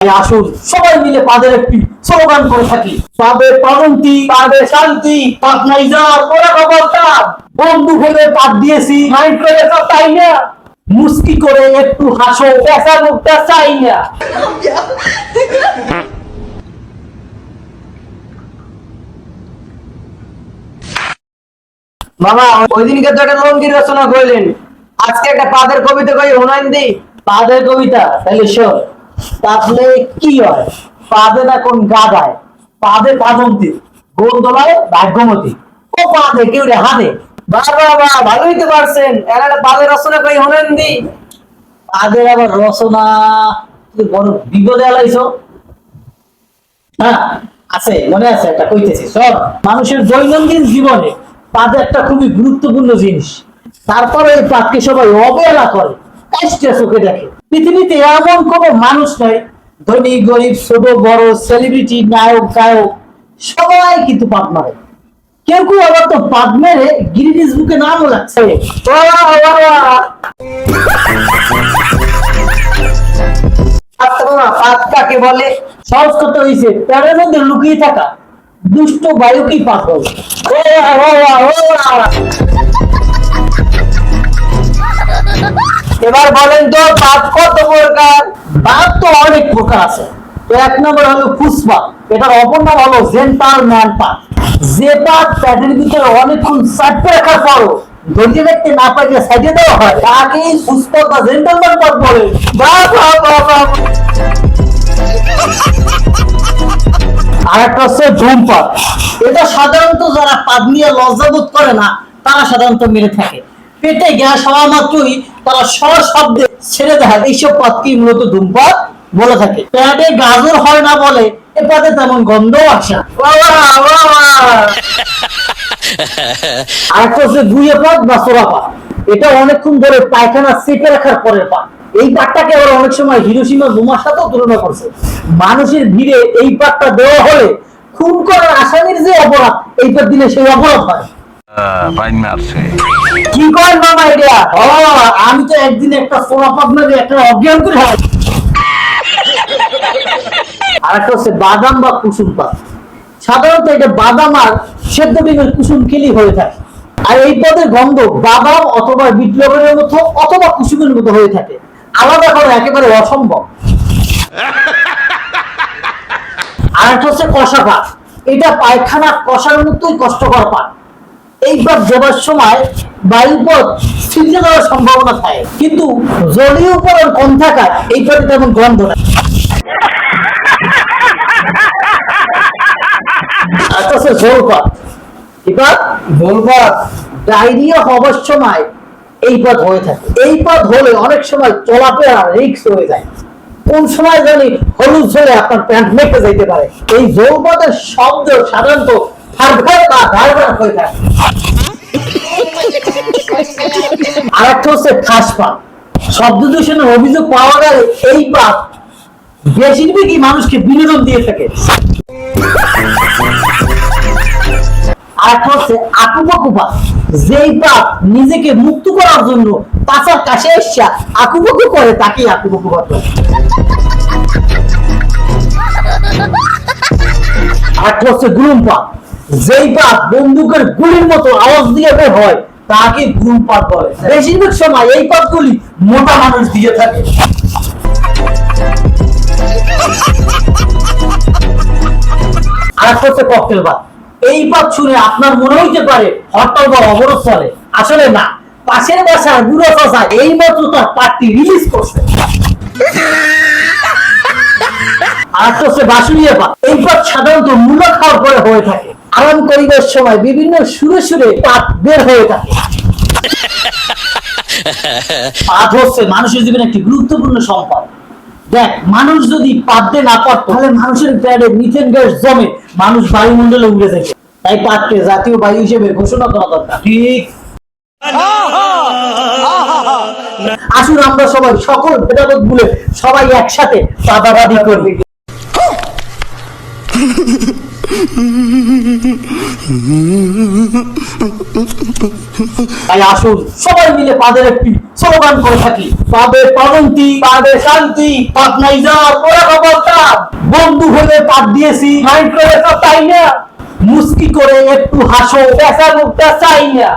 আসুন সবাই মিলে পাদের একটি স্লোগান করে থাকি, পাদের পাদন্তি, পাদের শান্তি, পাদ নাই যাওয়ার ওরা খবরটা। বন্ধু ভেবে পাদ দিয়েছি, মাইন্ড করে তো তাই না, মুস্কি করে একটু হাসো, পেশা মুখটা চাই না। মামা ওই দিনকে তো একটা লঙ্গি রচনা করলেন, আজকে একটা পাদের কবিতা কই শোনান দি। পাদের কবিতা তাহলে শোন। তাহলে কি হয়, পাদে না কোন গাদায়, পাদে পাদন্তি, গোলদোলায় ভাগ্যমতী, ও পাদে কেউ রে হাতে। বাবা বাবা ভালোই তো পারছেন, এর একটা পাদের রচনা কই শোনান দি। পাদের আবার রচনা, তুই বড় বিপদে আলাইছো। হ্যাঁ আছে, মনে আছে একটা কইতেছি সব। মানুষের দৈনন্দিন জীবনে পাদ একটা খুবই গুরুত্বপূর্ণ জিনিস, তারপরে এই পাদকে সবাই অবহেলা করে, কাজটা চোখে দেখে। পৃথিবীতে এমন কোন মানুষ নাই, ধনী গরিব ছোট বড় সেলিব্রিটি নায়ক গায়ক সবাই কিন্তু পাদ মারে। কেউ কেউ আবার তো পাদ মেরে গিনিস বুকে নামও লাগছে। পাদ কাকে বলে? সহজ কথা হয়েছে, প্যারের মধ্যে লুকিয়ে থাকা দুষ্ট বায়ুকেই পাদ বলে। এবার বলেন তো পাদ কত প্রকার? পাদ তো অনেক প্রকার আছে। তো এক নম্বর হলো পুষ্পা, এটার অপর নাম হলো জেন্টালম্যান পাদ। যে পাদ প্যাটের ভিতরে অনেকক্ষণ চাপতে রাখার পরও ধরতে দেখতে না পারলে সাইডে দেওয়া হয়, তাকেই পুষ্পা বা জেন্টালম্যান পাদ বলে। আর একটা হচ্ছে ধূমপাত। এটা সাধারণত যারা পাদ নিয়ে লজ্জাবোধ করে না তারা সাধারণত মেরে থাকে। পেটে গ্যাস হওয়া মাত্রই তারা শব্দে ছেড়ে দেয়, এইসব পাদকেই মূলত ধূমপাত বলে থাকে। পেটে গাজর হয় না বলে এ পাদে তেমন গন্ধ আসে না। আর একটা হচ্ছে গুইয়ে পাদ বা সোরা পাদ। এটা অনেকক্ষণ ধরে পায়খানা চেপে রাখার পরের পাদ। এই পাটটাকে আবার অনেক সময় হিরোশিমা বোমার সাথেও তুলনা করছে। মানুষের ভিড়ে এই পাটটা দেওয়া হলে খুন করার আসামির যে অপরাধ, এই পাট দিলে সেই অপরাধ হয়। কি করেন মামা এটা? আমি তো একদিন একটা সোনা পাট মেরে একটা অজ্ঞান করে হয়। আর একটা হচ্ছে বাদাম বা কুসুম পাত। সাধারণত এটা বাদাম আর সেদ্ধ ডিমের কুসুম খেলি হয়ে থাকে। আর এই পদের গন্ধ বাদাম অথবা বিট লবণের মতো অথবা কুসুমের মতো হয়ে থাকে, আলাদা করা একেবারে অসম্ভব। আর একটা হচ্ছে কষা পাত। এটা পায়খানা কষার মতোই কষ্টকর পাত। এই পাত দেবার সময় বায়ুপথ ছিটকে যাওয়ার সম্ভাবনা থাকে, কিন্তু জলীয় উপকরণ কম থাকায় এই পাতে তেমন গন্ধ নাই। একটা হচ্ছে ঝোল পাত। কি পাত? ঝোল পাদ। ডায়রিয়া হবার সময় এই পথ হয়ে থাকে। এই পথ হলে অনেক সময় চলাফেরা রিস্ক হয়ে যায়। কোন সময় জানি হলুদ ঝোলে আপনার প্যান্ট মেপে যাইতে পারে। এই ঝোল পথের শব্দ সাধারণত ফারফার বা ধারবার হয়ে থাকে। আর একটা হচ্ছে খাস পাত। শব্দ দূষণের অভিযোগ পাওয়া গেলে এই পাত বেশিরভাগই মানুষকে বিনোদন দিয়ে থাকে। আর হচ্ছে আকুপাকু পাত। যেই পাত নিজেকে মুক্ত করার জন্য পাচার কাছে এসে আকুপাকু করে তাকেই আকুপাকু পাত বলে। আর হচ্ছে গুলুম পাত। যেই পাত বন্দুকের গুলির মতো আওয়াজ দিয়ে বের হয় তাকে গুলুম পাত বলে। বেশিরভাগ সময় এই পাতগুলি মোটা মানুষ দিয়ে থাকে। আর হচ্ছে ককটেল পাত। এই পাত শুনে আপনার মনে হইতে পারে হরতাল বা অবরোধ চলে, আসলে না। পাশের বাসার বুড়ো চাচা এই মাত্র তার পার্টি রিলিজ করছে। আর হচ্ছে বাসুরিয়া পাত। এই পাত সাধারণত মূলা খাওয়ার পরে হয়ে থাকে। আরাম করিবার সময় বিভিন্ন সুরে সুরে পাত বের হয়ে থাকে। পাত হচ্ছে মানুষের জীবনে একটি গুরুত্বপূর্ণ সম্পদ। দেখ, মানুষ যদি পাততে না পারত তাহলে মানুষের প্যাডে মিথেন গ্যাস জমে মানুষ বায়ুমণ্ডলে উড়ে যেত। তাই পাতকে জাতীয় বায়ু হিসেবে ঘোষণা করা দরকার। ঠিক। আসুন আমরা সবাই সকল ভেদাভেদ ভুলে সবাই একসাথে পাদাবাদি করি। তাই আসুন সবাই মিলে পাদের একটি স্লোগান করে থাকি, পাদে পাদন্তি পাদে শান্তি, পাদ নাই যাওয়ার ওরা খবরদার, বন্ধু হলে পাদ দিয়েছি মাইন্ড করে তো তাই না, মুস্কি করে একটু হাসো, পেশা মুখটা চাই না।